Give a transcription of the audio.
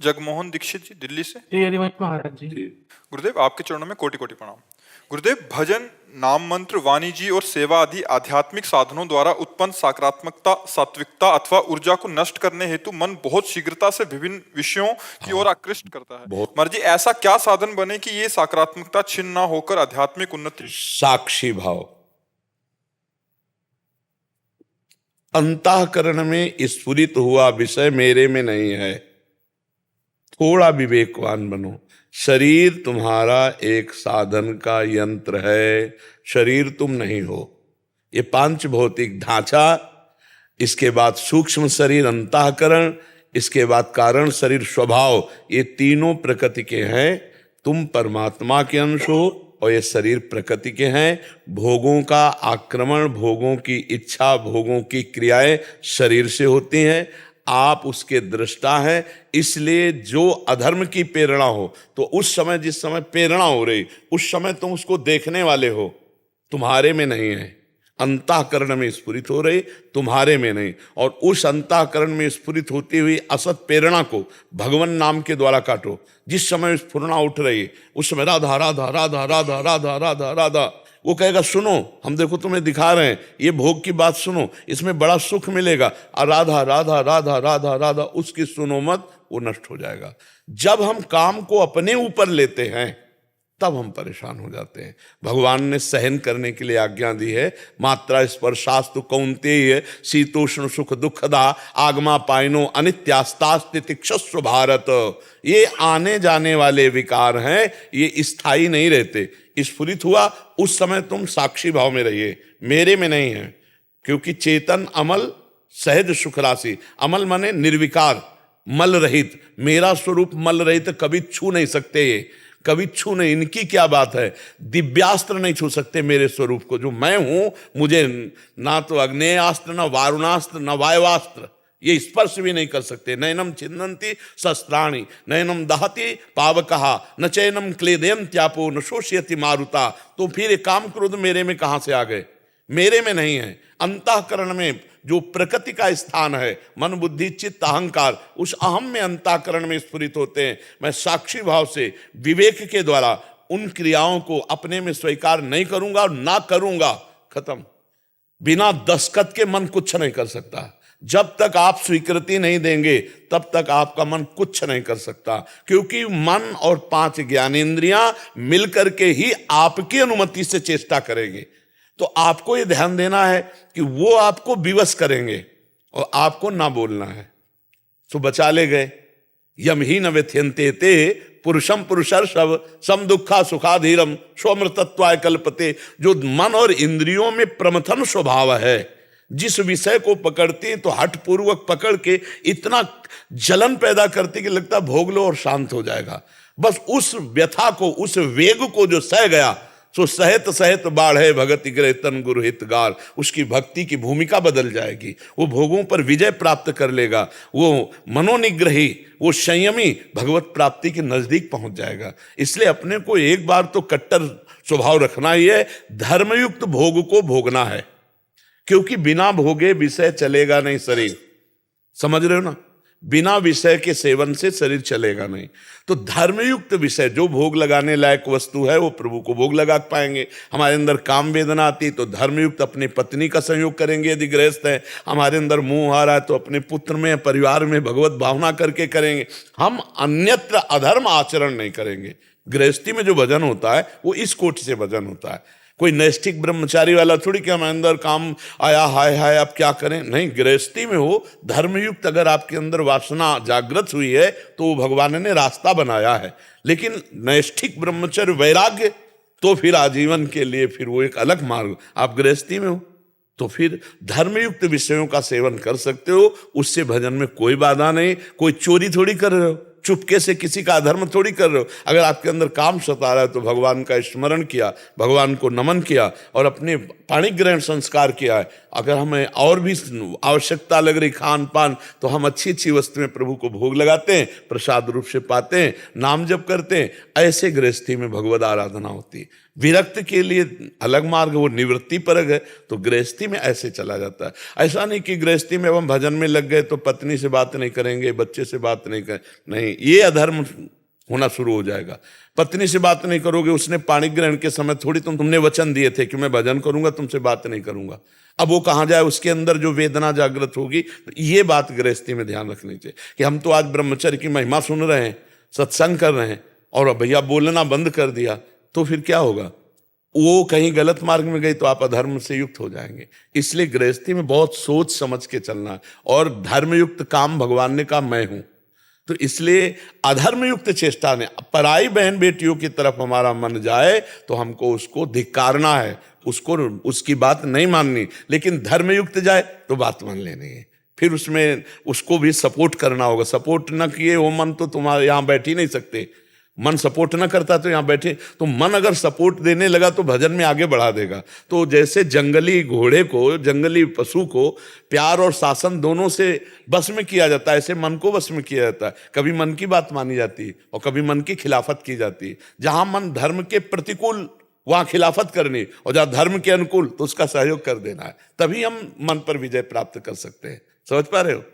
जगमोहन दीक्षित जी दिल्ली से। जी हरिवंश महाराज जी। गुरुदेव आपके चरणों में कोटि कोटि प्रणाम। गुरुदेव, भजन, नाम मंत्र, वाणी जी और सेवा आदि आध्यात्मिक साधनों द्वारा उत्पन्न सकारात्मकता, सात्विकता अथवा ऊर्जा को नष्ट करने हेतु मन बहुत शीघ्रता से विभिन्न विषयों की ओर आकृष्ट करता है। महाराज जी, ऐसा क्या साधन बने कि ये सकारात्मकता छिन्न ना होकर आध्यात्मिक उन्नति? साक्षी भाव। अंतःकरण में स्फुरित हुआ विषय मेरे में नहीं है। थोड़ा विवेकवान बनो। शरीर तुम्हारा एक साधन का यंत्र है, शरीर तुम नहीं हो। ये पांच भौतिक ढांचा, इसके बाद सूक्ष्म शरीर अंतःकरण, इसके बाद कारण शरीर स्वभाव, ये तीनों प्रकृति के हैं। तुम परमात्मा के अंश हो और ये शरीर प्रकृति के हैं। भोगों का आक्रमण, भोगों की इच्छा, भोगों की क्रियाएं शरीर से होती हैं। आप उसके दृष्टा हैं। इसलिए जो अधर्म की प्रेरणा हो तो उस समय, जिस समय प्रेरणा हो रही, उस समय तुम उसको देखने वाले हो, तुम्हारे में नहीं है। अंतःकरण में स्फुरित हो रही, तुम्हारे में नहीं। और उस अंतःकरण में स्फुरित होती हुई असत प्रेरणा को भगवान नाम के द्वारा काटो। जिस समय स्फुरना उठ रही, उस समय राधा राधा राधा राधा राधा राधा राधा, वो कहेगा सुनो, हम देखो तुम्हें दिखा रहे हैं, ये भोग की बात सुनो, इसमें बड़ा सुख मिलेगा। राधा राधा राधा राधा राधा, उसकी सुनो मत, वो नष्ट हो जाएगा। जब हम काम को अपने ऊपर लेते हैं तब हम परेशान हो जाते हैं। भगवान ने सहन करने के लिए आज्ञा दी है। मात्रा स्पर्शास्तु कौन्तेय शीतोष्ण सुख दुखदा आगमा पायनो अनित्यास्तास्तितिक्षस्व भारत। ये आने जाने वाले विकार हैं, ये स्थायी नहीं रहते। स्फुरित हुआ उस समय तुम साक्षी भाव में रहिए, मेरे में नहीं है। क्योंकि चेतन अमल सहज सुख राशि, अमल माने निर्विकार, मल रहित। मेरा स्वरूप मल रहित, कभी छू नहीं सकते, ये कभी छू नहीं। इनकी क्या बात है, दिव्यास्त्र नहीं छू सकते मेरे स्वरूप को। जो मैं हूं, मुझे ना तो अग्नेयास्त्र, ना वारुणास्त्र, ना वायवास्त्र, ये स्पर्श भी नहीं कर सकते। नयनम छिन्नन्ति शस्त्राणि, नयनम दहति पावकः, न चैनम क्लेदयम त्यापो, न शोषयति मारुता। तो फिर ये काम क्रोध मेरे में कहां से आ गए? मेरे में नहीं है। अंतःकरण में जो प्रकृति का स्थान है, मन बुद्धि चित्त अहंकार, उस अहम में अंतःकरण में स्फुरित होते हैं। मैं साक्षी भाव से विवेक के द्वारा उन क्रियाओं को अपने में स्वीकार नहीं करूंगा और ना करूंगा, खत्म। बिना दस्तखत के मन कुछ नहीं कर सकता। जब तक आप स्वीकृति नहीं देंगे तब तक आपका मन कुछ नहीं कर सकता। क्योंकि मन और पांच ज्ञानेंद्रियां मिलकर के ही आपकी अनुमति से चेष्टा करेंगे। तो आपको ये ध्यान देना है कि वो आपको विवश करेंगे और आपको ना बोलना है। तो बचा ले गए। यम ही न व्यथ्यन्ते ते पुरुषम पुरुषर्षभ सम दुखा सुखाधीरम स्वमृतत्वाय कल्पते। जो मन और इंद्रियों में प्रमथन स्वभाव है, जिस विषय को पकड़ती है तो हठपूर्वक पकड़ के इतना जलन पैदा करती कि लगता भोग लो और शांत हो जाएगा। बस उस व्यथा को, उस वेग को जो सह गया, सो सहत सहत बाढ़े भगति ग्रह तन गुरु हितगार। उसकी भक्ति की भूमिका बदल जाएगी। वो भोगों पर विजय प्राप्त कर लेगा। वो मनोनिग्रही, वो संयमी भगवत प्राप्ति के नजदीक पहुंच जाएगा। इसलिए अपने को एक बार तो कट्टर स्वभाव रखना ही है। धर्मयुक्त भोग को भोगना है, क्योंकि बिना भोगे विषय चलेगा नहीं शरीर। समझ रहे हो ना? बिना विषय के सेवन से शरीर चलेगा नहीं। तो धर्मयुक्त विषय, जो भोग लगाने लायक वस्तु है, वो प्रभु को भोग लगा पाएंगे। हमारे अंदर काम वेदना आती तो धर्मयुक्त अपनी पत्नी का संयोग करेंगे यदि गृहस्थ है। हमारे अंदर मोह आ रहा है तो अपने पुत्र में, परिवार में भगवत भावना करके करेंगे। हम अन्यत्र अधर्म आचरण नहीं करेंगे। गृहस्थी में जो भजन होता है वो इस कोटि से भजन होता है। कोई नैष्ठिक ब्रह्मचारी वाला थोड़ी कि हमारे अंदर काम आया, हाय हाय अब क्या करें। नहीं, गृहस्थी में हो धर्मयुक्त, अगर आपके अंदर वासना जागृत हुई है तो वो भगवान ने रास्ता बनाया है। लेकिन नैष्ठिक ब्रह्मचर्य वैराग्य तो फिर आजीवन के लिए, फिर वो एक अलग मार्ग। आप गृहस्थी में हो तो फिर धर्मयुक्त विषयों का सेवन कर सकते हो, उससे भजन में कोई बाधा नहीं। कोई चोरी थोड़ी कर रहे हो, चुपके से किसी का अधर्म थोड़ी कर रहे हो। अगर आपके अंदर काम सता रहा है तो भगवान का स्मरण किया, भगवान को नमन किया और अपने पाणी ग्रहण संस्कार किया है। अगर हमें और भी आवश्यकता लग रही खान पान, तो हम अच्छी अच्छी वस्तुएं प्रभु को भोग लगाते हैं, प्रसाद रूप से पाते हैं, नाम जप करते हैं। ऐसे गृहस्थी में भगवद आराधना होती है। विरक्त के लिए अलग मार्ग, वो निवृत्ति परक है। तो गृहस्थी में ऐसे चला जाता है। ऐसा नहीं कि गृहस्थी में हम भजन में लग गए तो पत्नी से बात नहीं करेंगे, बच्चे से बात नहीं करें, नहीं, ये अधर्म होना शुरू हो जाएगा। पत्नी से बात नहीं करोगे, उसने पाणी ग्रहण के समय थोड़ी तुमने वचन दिए थे कि मैं भजन करूंगा, तुमसे बात नहीं करूंगा। अब वो कहाँ जाए, उसके अंदर जो वेदना जागृत होगी। ये बात गृहस्थी में ध्यान रखनी चाहिए कि हम तो आज ब्रह्मचर्य की महिमा सुन रहे हैं, सत्संग कर रहे हैं, और भैया बोलना बंद कर दिया तो फिर क्या होगा? वो कहीं गलत मार्ग में गई तो आप अधर्म से युक्त हो जाएंगे। इसलिए गृहस्थी में बहुत सोच समझ के चलना है। और धर्मयुक्त काम भगवान ने कहा मैं हूं, तो इसलिए अधर्मयुक्त चेष्टा ने, पराई बहन बेटियों की तरफ हमारा मन जाए तो हमको उसको धिक्कारना है, उसको उसकी बात नहीं माननी। लेकिन धर्मयुक्त जाए तो बात मान लेनी है, फिर उसमें उसको भी सपोर्ट करना होगा। सपोर्ट ना किए वो मन तो तुम्हारे यहाँ बैठ ही नहीं सकते। मन सपोर्ट ना करता तो यहाँ बैठे, तो मन अगर सपोर्ट देने लगा तो भजन में आगे बढ़ा देगा। तो जैसे जंगली घोड़े को, जंगली पशु को प्यार और शासन दोनों से बस में किया जाता है, ऐसे मन को बस में किया जाता है। कभी मन की बात मानी जाती है और कभी मन की खिलाफत की जाती है। जहां मन धर्म के प्रतिकूल वहां खिलाफत करनी, और जहां धर्म के अनुकूल तो उसका सहयोग कर देना है। तभी हम मन पर विजय प्राप्त कर सकते हैं। समझ पा रहे हो?